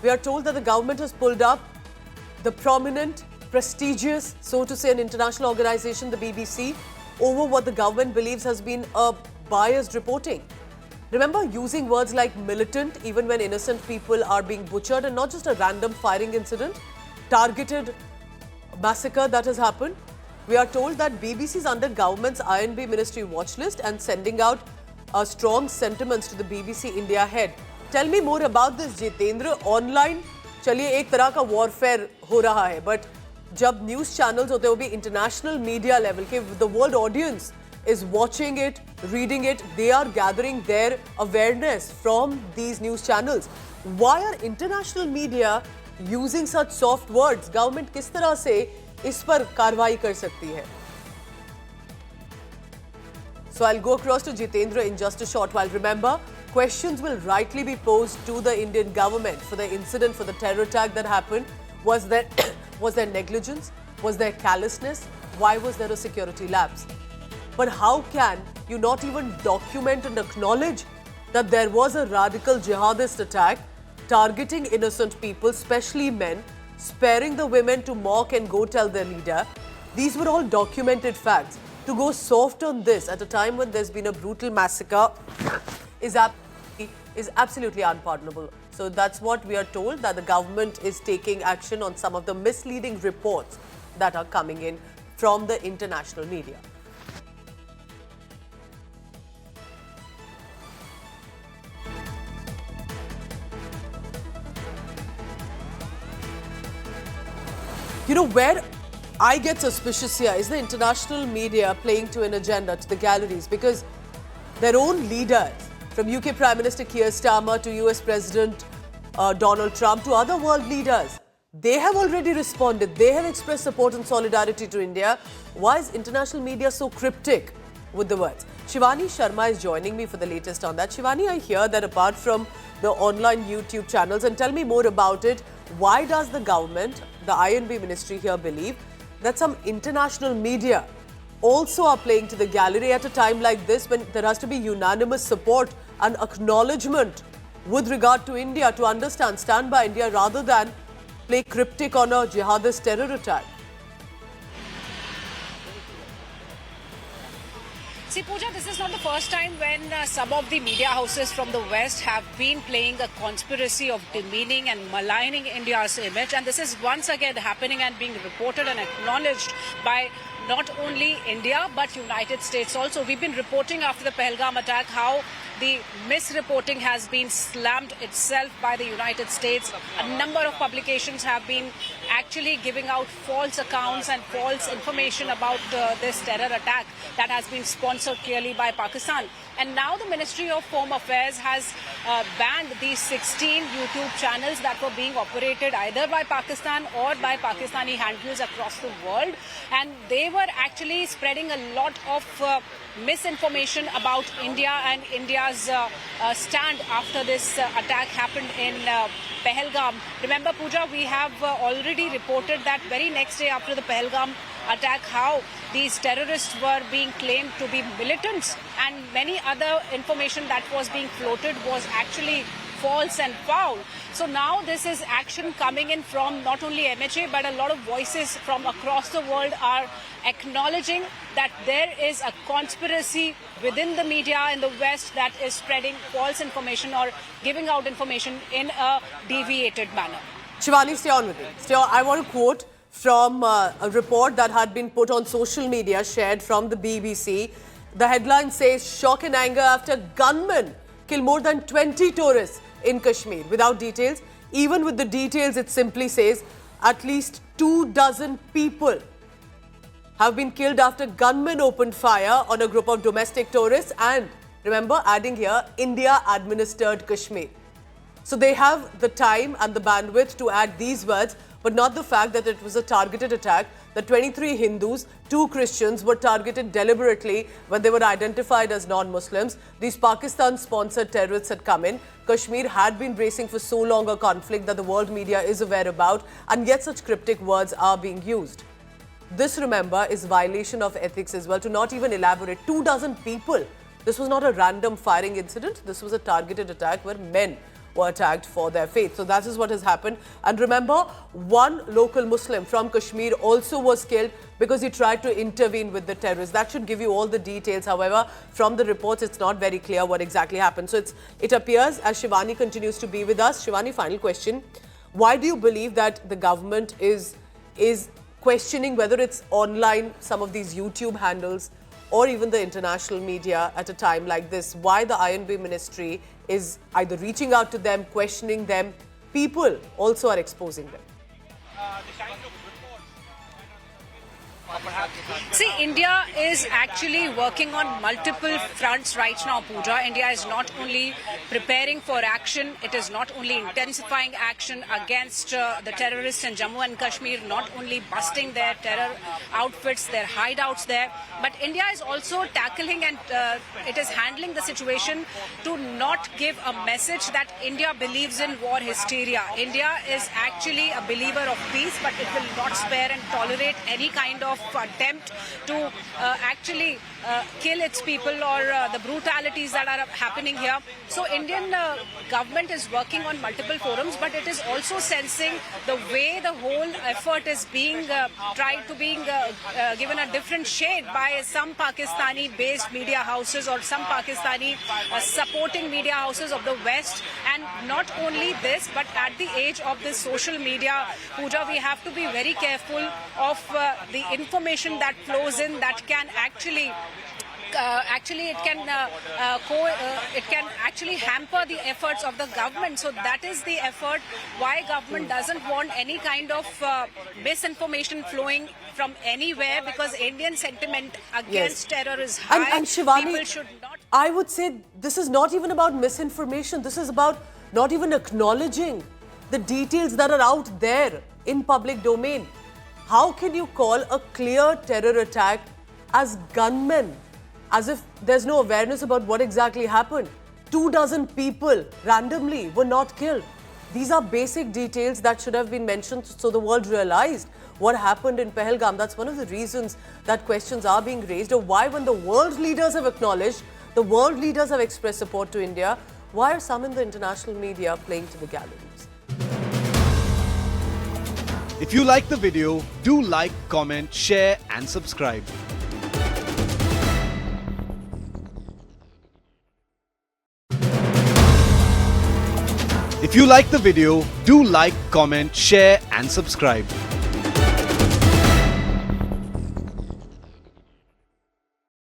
we are told that the government has pulled up the prominent, prestigious, so to say, an international organization, the BBC, over what the government believes has been a biased reporting. Remember using words like militant even when innocent people are being butchered, and not just a random firing incident, targeted massacre that has happened. We are told that BBC is under government's INB ministry watch list and sending out strong sentiments to the BBC India head. Tell me more about this, Jitendra. Online चलिए एक तरह का warfare हो रहा है, but जब news channels होते हैं वो भी इंटरनेशनल मीडिया लेवल के, the world audience is watching it, reading it, they are gathering their awareness from these news channels. Why are international media using such soft words? Government किस तरह से इस पर कार्रवाई कर सकती है? So I'll go across to Jitendra in just a short while. Remember, questions will rightly be posed to the Indian government for the incident, for the terror attack that happened. Was there negligence? Was there callousness? Why was there a security lapse? But how can you not even document and acknowledge that there was a radical jihadist attack targeting innocent people, especially men, sparing the women to mock and go tell their leader? These were all documented facts. To go soft on this at a time when there's been a brutal massacre is absolutely unpardonable. So that's what we are told, that the government is taking action on some of the misleading reports that are coming in from the international media. You know, where I get suspicious here is the international media playing to an agenda, to the galleries, because their own leaders, from UK Prime Minister Keir Starmer to US President Donald Trump to other world leaders, they have already responded. They have expressed support and solidarity to India. Why is international media so cryptic with the words? Shivani Sharma is joining me for the latest on that. Shivani, I hear that apart from the online YouTube channels, and tell me more about it, why does the government, the INB ministry here, believe that some international media also are playing to the gallery at a time like this, when there has to be unanimous support and acknowledgement with regard to India, to understand, stand by India, rather than play cryptic on a jihadist terror attack? See, Pooja, this is not the first time when some of the media houses from the West have been playing a conspiracy of demeaning and maligning India's image. And this is once again happening and being reported and acknowledged by not only India, but United States also. We've been reporting after the Pahalgam attack how the misreporting has been slammed itself by the United States. A number of publications have been actually giving out false accounts and false information about this terror attack that has been sponsored clearly by Pakistan. And now the Ministry of Home Affairs has banned these 16 YouTube channels that were being operated either by Pakistan or by Pakistani handlers across the world. And they were actually spreading a lot of misinformation about India and India's stand after this attack happened in Pahalgam. Remember, Pooja, we have already reported that very next day after the Pahalgam attack how these terrorists were being claimed to be militants, and many other information that was being floated was actually false and foul. So now this is action coming in from not only MHA, but a lot of voices from across the world are acknowledging that there is a conspiracy within the media in the West that is spreading false information or giving out information in a deviated manner. Shivani, stay on with me. I want to quote from a report that had been put on social media, shared from the BBC. The headline says, shock and anger after gunmen kill more than 20 tourists in Kashmir. Without details, even with the details, it simply says at least 24 people have been killed after gunmen opened fire on a group of domestic tourists, and remember, adding here, India-administered Kashmir. So they have the time and the bandwidth to add these words, but not the fact that it was a targeted attack. The 23 Hindus, 2 Christians were targeted deliberately when they were identified as non-Muslims. These Pakistan-sponsored terrorists had come in. Kashmir had been bracing for so long a conflict that the world media is aware about, and yet such cryptic words are being used. This, remember, is violation of ethics as well, to not even elaborate. 24 people. This was not a random firing incident. This was a targeted attack where men were attacked for their faith. So that is what has happened. And remember, one local Muslim from Kashmir also was killed because he tried to intervene with the terrorists. That should give you all the details. However, from the reports, it's not very clear what exactly happened. So it appears, as Shivani continues to be with us, Shivani, final question. Why do you believe that the government is questioning whether it's online, some of these YouTube handles, or even the international media at a time like this? Why the INB ministry is either reaching out to them, questioning them? People also are exposing them. See, India is actually working on multiple fronts right now, Pooja. India is not only preparing for action, it is not only intensifying action against the terrorists in Jammu and Kashmir, not only busting their terror outfits, their hideouts there, but India is also tackling and it is handling the situation to not give a message that India believes in war hysteria. India is actually a believer of peace, but it will not spare and tolerate any kind of attempt to actually kill its people or the brutalities that are happening here. So Indian government is working on multiple forums, but it is also sensing the way the whole effort is being given a different shade by some Pakistani-based media houses or some Pakistani supporting media houses of the West. And not only this, but at the age of this social media, Pooja, we have to be very careful of the information that flows in that can actually it can actually hamper the efforts of the government. So that is the effort why government doesn't want any kind of misinformation flowing from anywhere, because Indian sentiment against terror is high. And Shivani, people should not. I would say this is not even about misinformation. This is about not even acknowledging the details that are out there in public domain. How can you call a clear terror attack as gunmen, as if there's no awareness about what exactly happened? 24 people randomly were not killed. These are basic details that should have been mentioned so the world realized what happened in Pahalgam. That's one of the reasons that questions are being raised of why, when the world leaders have acknowledged, the world leaders have expressed support to India, why are some in the international media playing to the galleries? If you like the video, do like, comment, share and subscribe. If you like the video, do like, comment, share and subscribe.